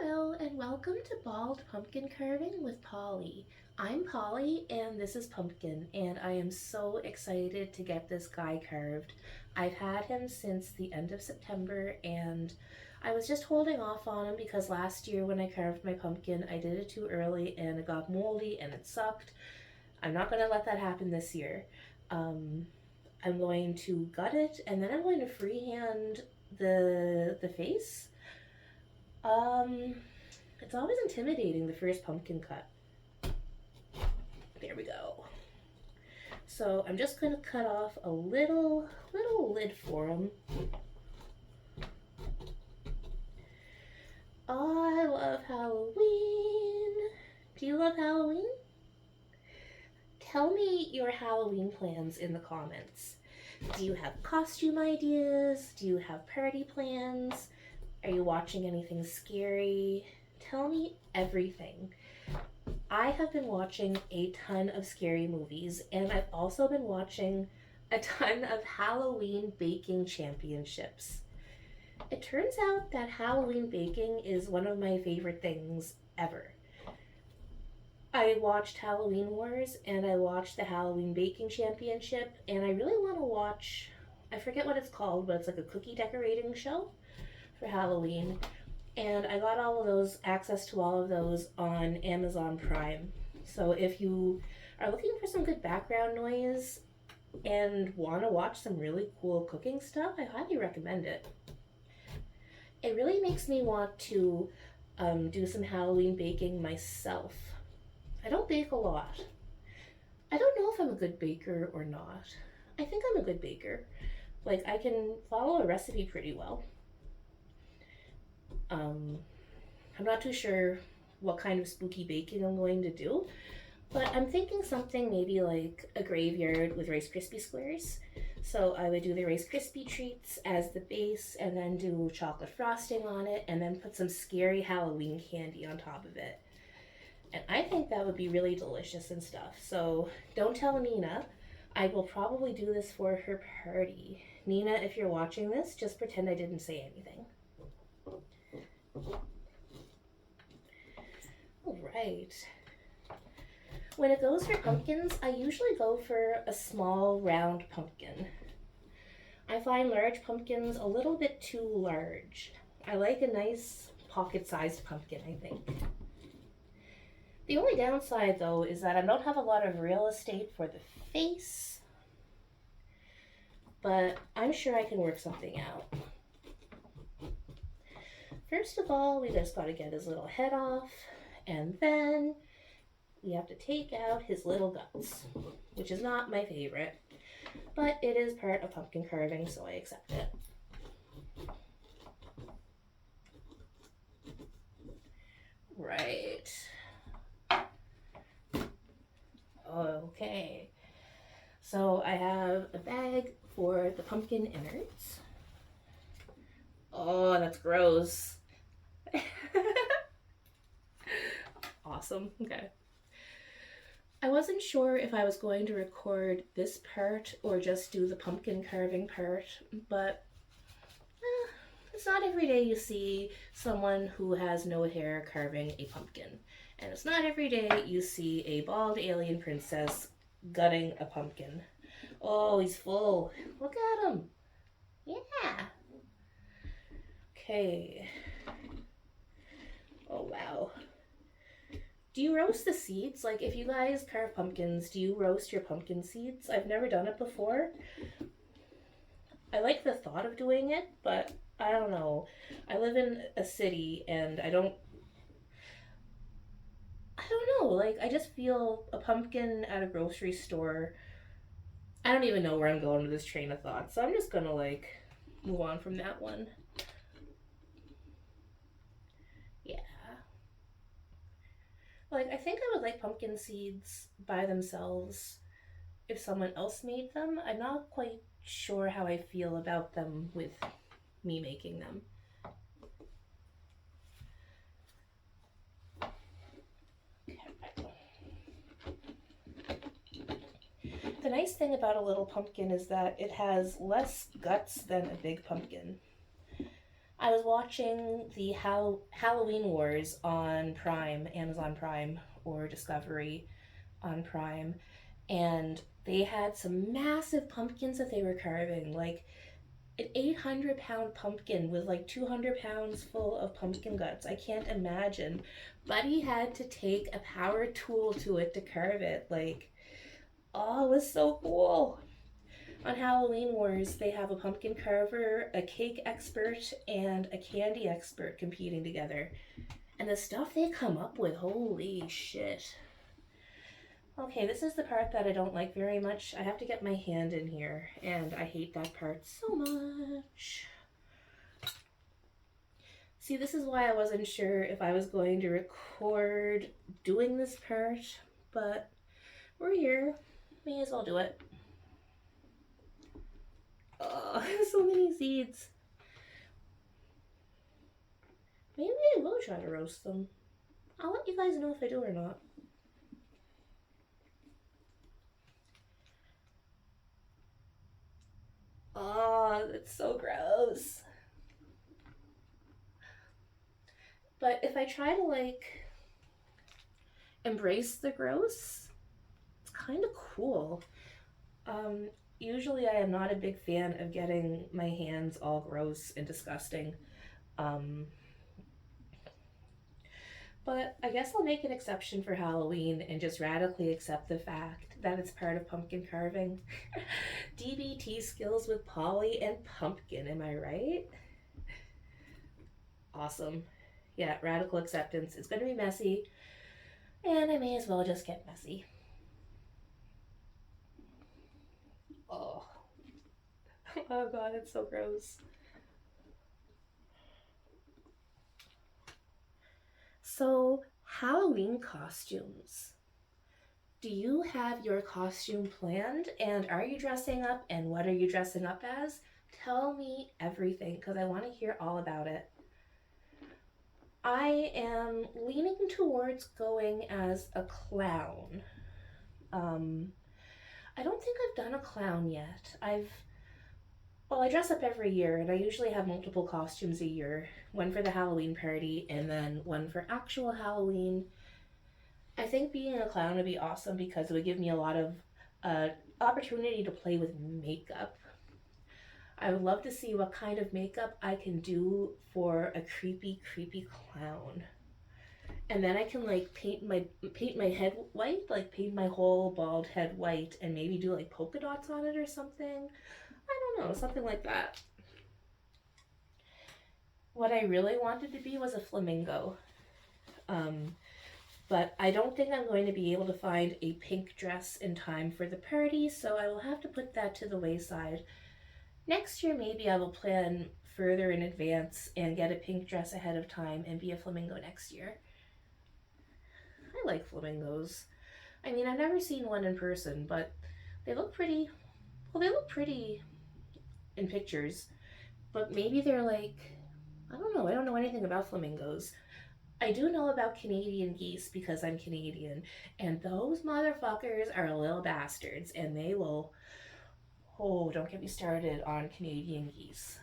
Hello and welcome to Bald Pumpkin Carving with Polly. I'm Polly and this is Pumpkin, and I am so excited to get this guy carved. I've had him since the end of September and I was just holding off on him because last year when I carved my pumpkin I did it too early and it got moldy and it sucked. I'm not going to let that happen this year. Um, I'm going to gut it and then I'm going to freehand the face. Um, it's always intimidating, the first pumpkin cut. There we go. So I'm just going to cut off a little lid for him. Oh, I love Halloween. Do you love Halloween? Tell me your Halloween plans in the comments. Do you have costume ideas? Do you have party plans? Are you watching anything scary? Tell me everything. I have been watching a ton of scary movies, and I've also been watching a ton of Halloween baking championships. It turns out that Halloween baking is one of my favorite things ever. I watched Halloween Wars and I watched the Halloween Baking Championship, and I really want to watch, I forget what it's called, but it's like a cookie decorating show for Halloween. And I got all of those, access to all of those on Amazon Prime. So if you are looking for some good background noise and want to watch some really cool cooking stuff, I highly recommend it. It really makes me want to do some Halloween baking myself. I don't bake a lot. I don't know if I'm a good baker or not. I think I'm a good baker. Like, I can follow a recipe pretty well. I'm not too sure what kind of spooky baking I'm going to do, but I'm thinking something maybe like a graveyard with Rice Krispie squares. So I would do the Rice Krispie treats as the base and then do chocolate frosting on it and then put some scary Halloween candy on top of it. And I think that would be really delicious and stuff. So don't tell Nina. I will probably do this for her party. Nina, if you're watching this, just pretend I didn't say anything. All right. When it goes for pumpkins, I usually go for a small round pumpkin. I find large pumpkins a little bit too large. I like a nice pocket-sized pumpkin, I think. The only downside though is that I don't have a lot of real estate for the face, but I'm sure I can work something out. First of all, we just got to get his little head off, and then we have to take out his little guts, which is not my favorite, but it is part of pumpkin carving, so I accept it. Right. Okay. So I have a bag for the pumpkin innards. Oh, that's gross. Awesome. Okay. I wasn't sure if I was going to record this part or just do the pumpkin carving part, but it's not every day you see someone who has no hair carving a pumpkin. And it's not every day you see a bald alien princess gutting a pumpkin. Oh, he's full. Look at him. Yeah. Okay. Oh, wow. Do you roast the seeds? Like, if you guys carve pumpkins, do you roast your pumpkin seeds? I've never done it before. I like the thought of doing it, but I don't know. I live in a city and I don't know. Like, I just feel a pumpkin at a grocery store. I don't even know where I'm going with this train of thought, so I'm just gonna, like, move on from that one. Yeah. Like, I think I would like pumpkin seeds by themselves if someone else made them. I'm not quite sure how I feel about them with me making them. The nice thing about a little pumpkin is that it has less guts than a big pumpkin. I was watching the Halloween Wars on Prime, Amazon Prime, or Discovery on Prime, and they had some massive pumpkins that they were carving. Like an 800-pound pumpkin with like 200 pounds full of pumpkin guts. I can't imagine. Buddy had to take a power tool to it to carve it. Like, oh, it was so cool. On Halloween Wars, they have a pumpkin carver, a cake expert, and a candy expert competing together. And the stuff they come up with, holy shit. Okay, this is the part that I don't like very much. I have to get my hand in here, and I hate that part so much. See, this is why I wasn't sure if I was going to record doing this part, but we're here. May as well do it. Oh, so many seeds. Maybe I will try to roast them. I'll let you guys know if I do or not. Oh, it's so gross. But if I try to like embrace the gross, it's kind of cool. Usually I am not a big fan of getting my hands all gross and disgusting. But I guess I'll make an exception for Halloween and just radically accept the fact that it's part of pumpkin carving. DBT skills with Polly and pumpkin, am I right? Awesome. Yeah, radical acceptance. It's going to be messy, and I may as well just get messy. Oh. Oh god, it's so gross. So, Halloween costumes. Do you have your costume planned, and are you dressing up, and what are you dressing up as? Tell me everything, because I want to hear all about it. I am leaning towards going as a clown. I don't think I've done a clown yet. I dress up every year, and I usually have multiple costumes a year. One for the Halloween party, and then one for actual Halloween. I think being a clown would be awesome because it would give me a lot of opportunity to play with makeup. I would love to see what kind of makeup I can do for a creepy, creepy clown. And then I can like paint my head white, like paint my whole bald head white, and maybe do like polka dots on it or something. I don't know, something like that. What I really wanted to be was a flamingo. But I don't think I'm going to be able to find a pink dress in time for the party, so I will have to put that to the wayside. Next year, maybe I will plan further in advance and get a pink dress ahead of time and be a flamingo next year. I like flamingos. I mean, I've never seen one in person, but they look pretty. Well, they look pretty in pictures, but maybe they're like, I don't know. I don't know anything about flamingos. I do know about Canadian geese because I'm Canadian, and those motherfuckers are little bastards, and they will. Oh, don't get me started on Canadian geese.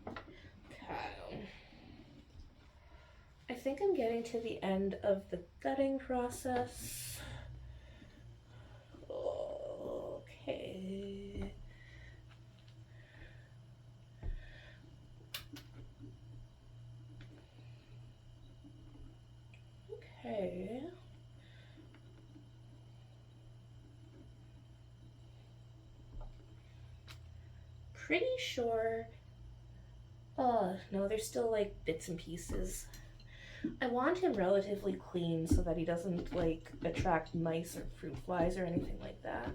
Okay. I think I'm getting to the end of the gutting process. Okay. Okay. Pretty sure. Oh, no, there's still like bits and pieces. I want him relatively clean so that he doesn't like attract mice or fruit flies or anything like that.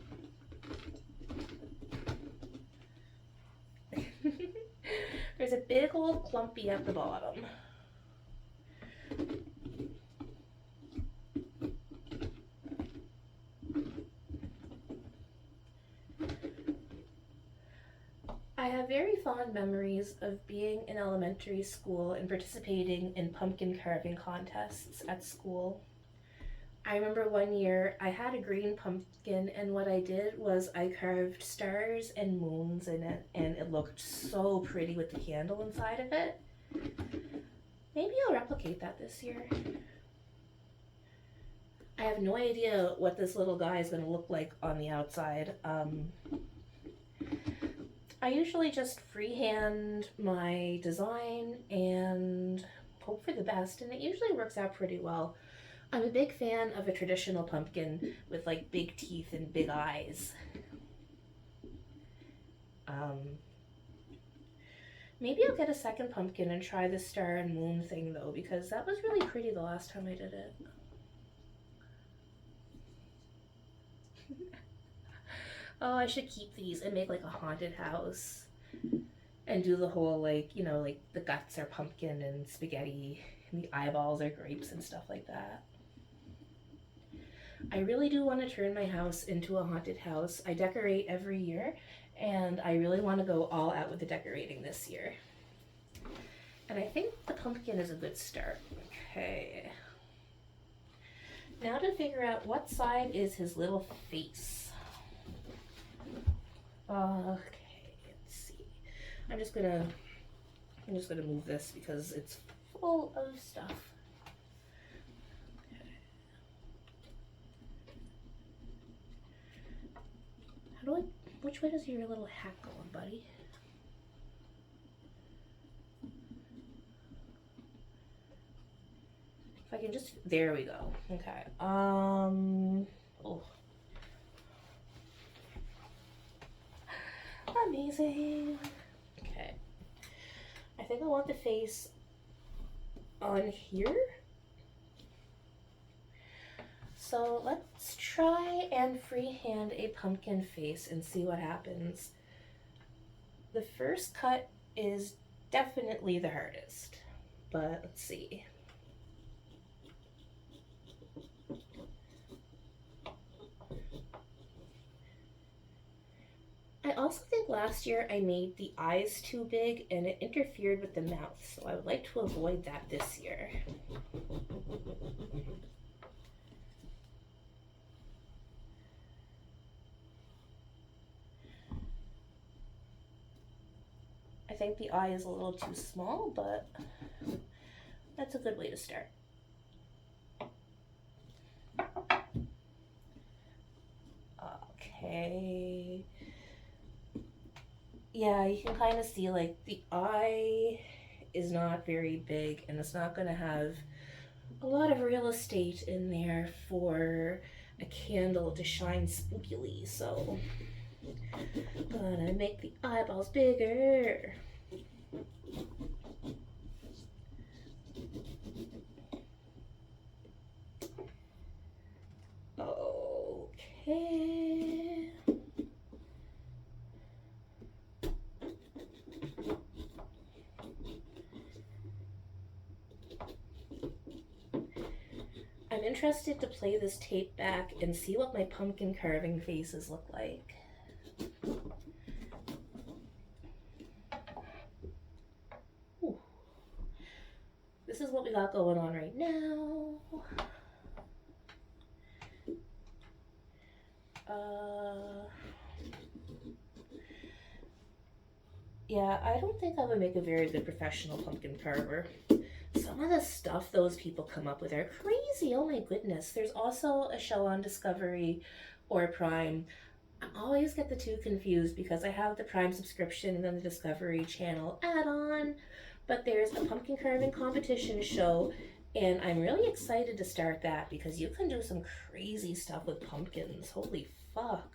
There's a big old clumpy at the bottom. I have very fond memories of being in elementary school and participating in pumpkin carving contests at school. I remember one year I had a green pumpkin, and what I did was I carved stars and moons in it, and it looked so pretty with the candle inside of it. Maybe I'll replicate that this year. I have no idea what this little guy is going to look like on the outside. I usually just freehand my design and hope for the best, and it usually works out pretty well. I'm a big fan of a traditional pumpkin with like big teeth and big eyes. Um, Maybe I'll get a second pumpkin and try the star and moon thing though, because that was really pretty the last time I did it. Oh, I should keep these and make like a haunted house and do the whole like, like the guts are pumpkin and spaghetti and the eyeballs are grapes and stuff like that. I really do want to turn my house into a haunted house. I decorate every year, and I really want to go all out with the decorating this year. And I think the pumpkin is a good start. Okay. Now to figure out what side is his little face. Okay, let's see. I'm just gonna move this because it's full of stuff. Which way does your little hat go on, buddy? If I can just, there we go. Okay. Oh. Amazing. Okay. I think I want the face on here. So let's try and freehand a pumpkin face and see what happens. The first cut is definitely the hardest, but let's see. I also think last year I made the eyes too big and it interfered with the mouth, so I would like to avoid that this year. I think the eye is a little too small, but that's a good way to start. Okay. Yeah, you can kind of see like the eye is not very big and it's not going to have a lot of real estate in there for a candle to shine spookily, so gonna make the eyeballs bigger. Okay. I'm interested to play this tape back and see what my pumpkin carving faces look like. Ooh. This is what we got going on right now. Yeah, I don't think I would make a very good professional pumpkin carver. Some of the stuff those people come up with are crazy. Oh my goodness. There's also a show on Discovery or Prime. I always get the two confused because I have the Prime subscription and then the Discovery Channel add-on. But there's a pumpkin carving competition show, and I'm really excited to start that because you can do some crazy stuff with pumpkins. Holy fuck.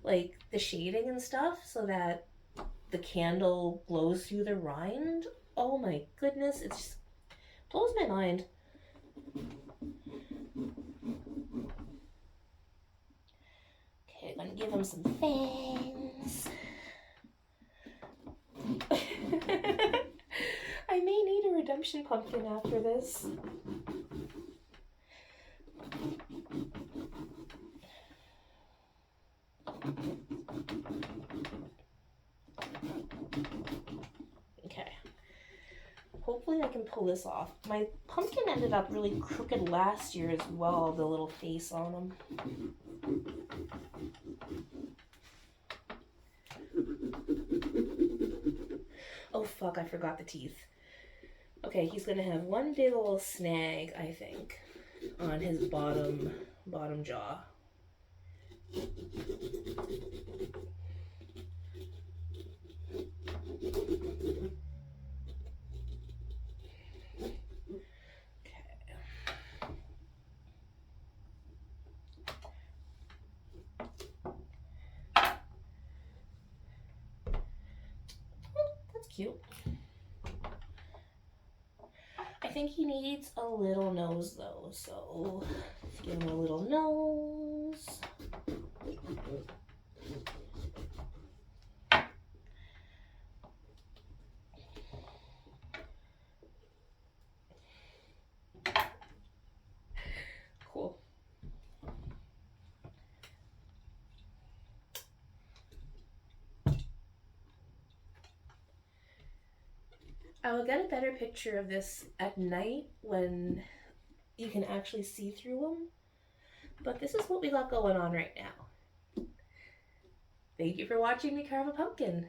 Like the shading and stuff so that the candle glows through the rind. Oh my goodness, it just blows my mind. Okay, I'm gonna give him some fangs. I may need a redemption pumpkin after this. Okay. Hopefully I can pull this off. My pumpkin ended up really crooked last year as well, the little face on him. Oh fuck, I forgot the teeth. Okay, he's gonna have one big old snag, I think, on his bottom jaw. Cute. I think he needs a little nose though, so give him a little nose. Cool. I will get a better picture of this at night when you can actually see through them. But this is what we got going on right now. Thank you for watching me carve a pumpkin.